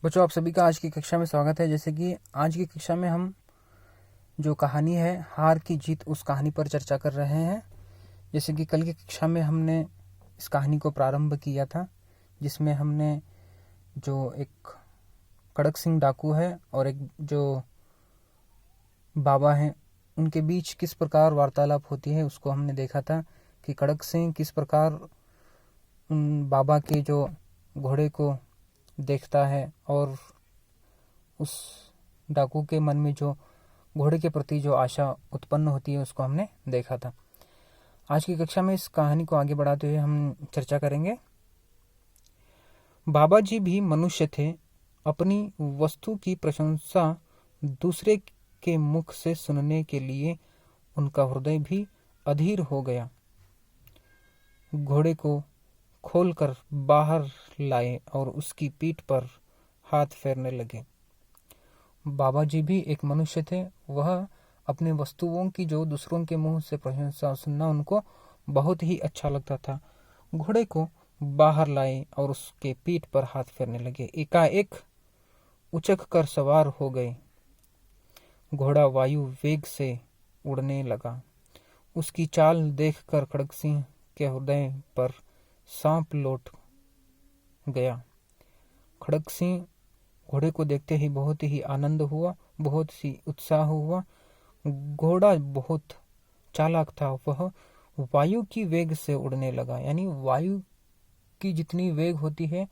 बच्चों, आप सभी का आज की कक्षा में स्वागत है। जैसे कि आज की कक्षा में हम जो कहानी है हार की जीत, उस कहानी पर चर्चा कर रहे हैं। जैसे कि कल की कक्षा में हमने इस कहानी को प्रारंभ किया था, जिसमें हमने जो एक खड़क सिंह डाकू है और एक जो बाबा हैं, उनके बीच किस प्रकार वार्तालाप होती है उसको हमने देखा था कि खड़क सिंह किस प्रकार उन बाबा के जो घोड़े को देखता है और उस डाकू के मन में जो घोड़े के प्रति जो आशा उत्पन्न होती है उसको हमने देखा था। आज की कक्षा में इस कहानी को आगे बढ़ाते हुए हम चर्चा करेंगे। बाबा जी भी मनुष्य थे। अपनी वस्तु की प्रशंसा दूसरे के मुख से सुनने के लिए उनका हृदय भी अधीर हो गया। घोड़े को खोलकर बाहर लाए और उसकी पीठ पर हाथ फेरने लगे। बाबा जी भी एक मनुष्य थे। वह अपने वस्तुओं की जो दूसरों के मुंह से प्रशंसा सुनना उनको बहुत ही अच्छा लगता था। घोड़े को बाहर लाए और उसके पीठ पर हाथ फेरने लगे। एकाएक उचक कर सवार हो गए। घोड़ा वायु वेग से उड़ने लगा। उसकी चाल देखकर खड़ग सिंह के हृदय पर सांप लौट गया। खड़ग सिंह घोड़े को देखते ही बहुत ही आनंद हुआ, बहुत ही उत्साह हुआ। घोड़ा बहुत चालाक था। वह वायु की वेग से उड़ने लगा, यानी वायु की जितनी वेग होती है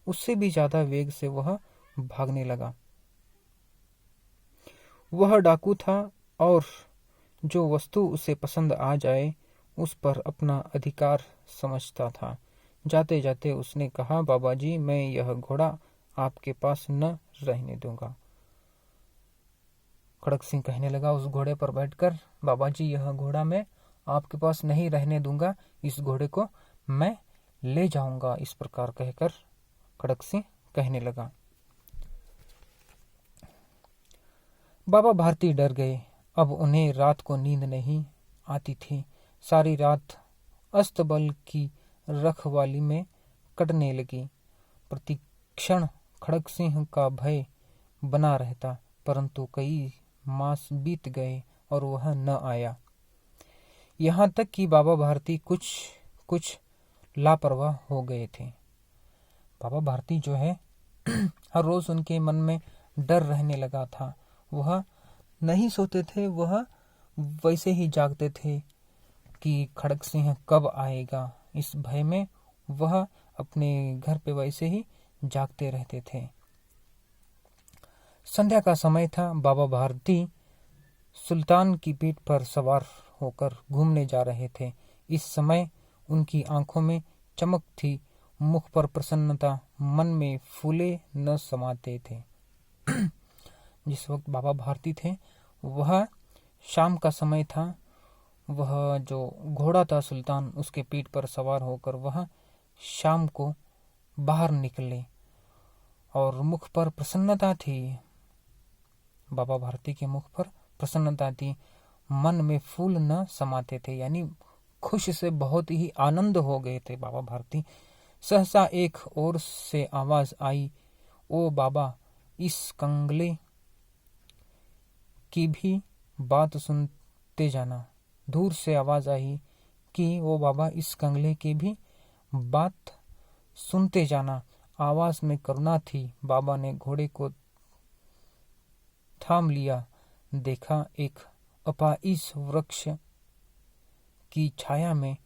उससे भी ज्यादा वेग से वह भागने लगा। वह डाकू था और जो वस्तु उसे पसंद आ जाए उस पर अपना अधिकार समझता था। जाते जाते उसने कहा, बाबा जी, मैं यह घोड़ा आपके पास न रहने दूंगा। खड़ग सिंह कहने लगा उस घोड़े पर बैठकर, बाबा जी, यह घोड़ा मैं आपके पास नहीं रहने दूंगा, इस घोड़े को मैं ले जाऊंगा। इस प्रकार कहकर खड़ग सिंह कहने लगा। बाबा भारती डर गए। अब उन्हें रात को नींद नहीं आती थी। सारी रात अस्तबल की रखवाली में कटने लगी। प्रतिक्षण खड़ग सिंह का भय बना रहता, परंतु कई मास बीत गए और वह न आया। यहाँ तक कि बाबा भारती कुछ लापरवाह हो गए थे। बाबा भारती जो है हर रोज उनके मन में डर रहने लगा था। वह नहीं सोते थे, वह वैसे ही जागते थे कि खड़ग सिंह कब आएगा। इस भय में वह अपने घर पे वैसे ही जागते रहते थे। संध्या का समय था। बाबा भारती सुल्तान की पीठ पर सवार होकर घूमने जा रहे थे। इस समय उनकी आंखों में चमक थी, मुख पर प्रसन्नता, मन में फूले न समाते थे। जिस वक्त बाबा भारती थे वह शाम का समय था। वह जो घोड़ा था सुल्तान, उसके पीठ पर सवार होकर वह शाम को बाहर निकले और मुख पर प्रसन्नता थी। बाबा भारती के मुख पर प्रसन्नता थी, मन में फूल न समाते थे, यानी खुश से बहुत ही आनंद हो गए थे बाबा भारती। सहसा एक ओर से आवाज आई, ओ बाबा, इस कंगले की भी बात सुनते जाना। दूर से आवाज आई कि ओ बाबा, इस कंगले की भी बात सुनते जाना। आवाज में करुणा थी। बाबा ने घोड़े को थाम लिया। देखा एक अपाइज वृक्ष की छाया में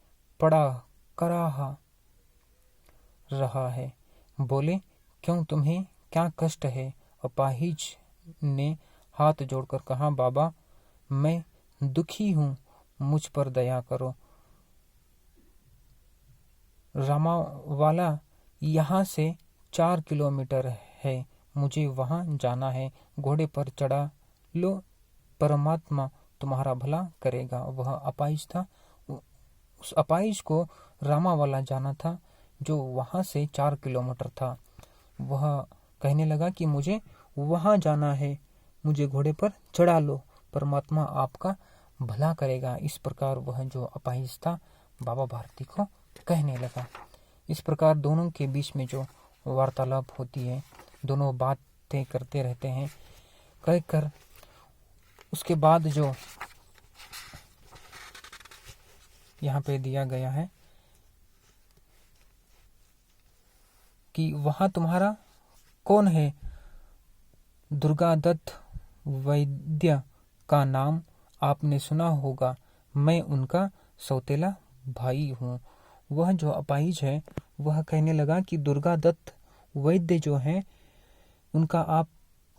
पड़ा कराहा रहा है। बोले, क्यों, तुम्हें क्या कष्ट है? अपाहिज ने हाथ जोड़कर कहा, बाबा, मैं दुखी हूं, मुझ पर दया करो। रामावाला यहाँ से 4 किलोमीटर है, मुझे वहां जाना है। घोड़े पर चढ़ा लो, परमात्मा तुम्हारा भला करेगा। वह अपाहिज था। उस अपाहिज को रामावाला जाना था, जो वहां से 4 किलोमीटर था। वह कहने लगा कि मुझे वहां जाना है, मुझे घोड़े पर चढ़ा लो, परमात्मा आपका भला करेगा। इस प्रकार वह जो अपाहिज था बाबा भारती को कहने लगा। इस प्रकार दोनों के बीच में जो वार्तालाप होती है दोनों बातें करते रहते हैं। कहकर उसके बाद जो यहाँ पे दिया गया है कि वहाँ तुम्हारा कौन है? दुर्गादत्त वैद्य का नाम आपने सुना होगा, मैं उनका सौतेला भाई हूँ। वह जो अपाहिज है वह कहने लगा कि दुर्गादत्त वैद्य जो है उनका आप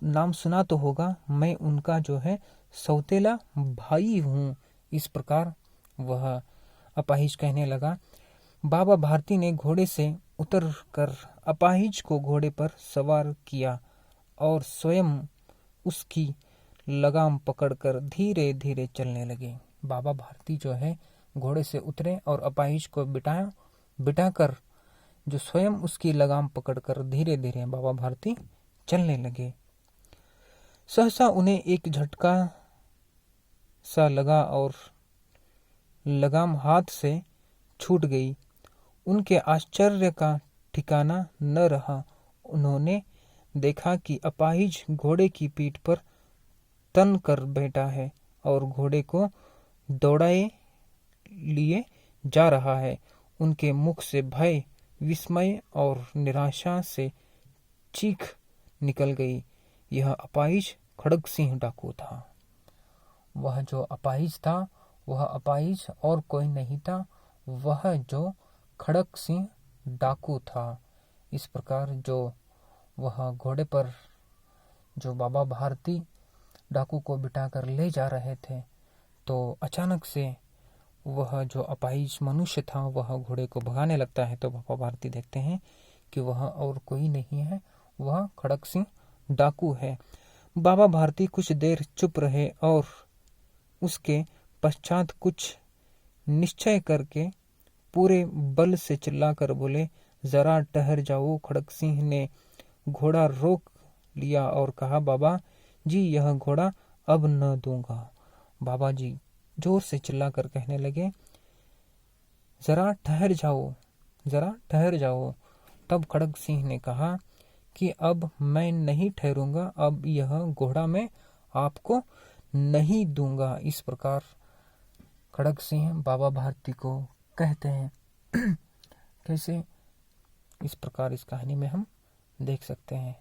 नाम सुना तो होगा, मैं उनका जो है सौतेला भाई हूँ। इस प्रकार वह अपाहिज कहने लगा। बाबा भारती ने घोड़े से उतर कर अपाहिज को घोड़े पर सवार किया और स्वयं उसकी लगाम पकड़कर धीरे धीरे चलने लगे। बाबा भारती जो है घोड़े से उतरे और अपाहिज को बिठाकर जो स्वयं उसकी लगाम पकड़कर धीरे धीरे बाबा भारती चलने लगे। सहसा उन्हें एक झटका सा लगा और लगाम हाथ से छूट गई। उनके आश्चर्य का ठिकाना न रहा। उन्होंने देखा कि अपाहिज घोड़े की पीठ पर तन कर बैठा है और घोड़े को दौड़ाए लिए जा रहा है। उनके मुख से भय, विस्मय और निराशा से चीख निकल गई। यह अपाहिज खड़ग सिंह डाकू था। वह जो अपाहिज था वह अपाहिज और कोई नहीं था, वह जो खड़ग सिंह डाकू था। इस प्रकार जो वह घोड़े पर जो बाबा भारती डाकू को बिठाकर ले जा रहे थे, तो अचानक से वह जो अपाहिज मनुष्य था वह घोड़े को भगाने लगता है। तो बाबा भारती देखते हैं कि वह और कोई नहीं है, वह खड़ग सिंह डाकू है। बाबा भारती कुछ देर चुप रहे और उसके पश्चात कुछ निश्चय करके पूरे बल से चिल्लाकर बोले, जरा ठहर जाओ। खड़ग सिंह ने घोड़ा रोक लिया और कहा, बाबा जी यह घोड़ा अब न दूंगा। बाबा जी जोर से चिल्लाकर कहने लगे, जरा ठहर जाओ, जरा ठहर जाओ। तब खड़ग सिंह ने कहा कि अब मैं नहीं ठहरूंगा, अब यह घोड़ा मैं आपको नहीं दूंगा। इस प्रकार खड़ग सिंह बाबा भारती को कहते हैं। कैसे? इस प्रकार इस कहानी में हम देख सकते हैं।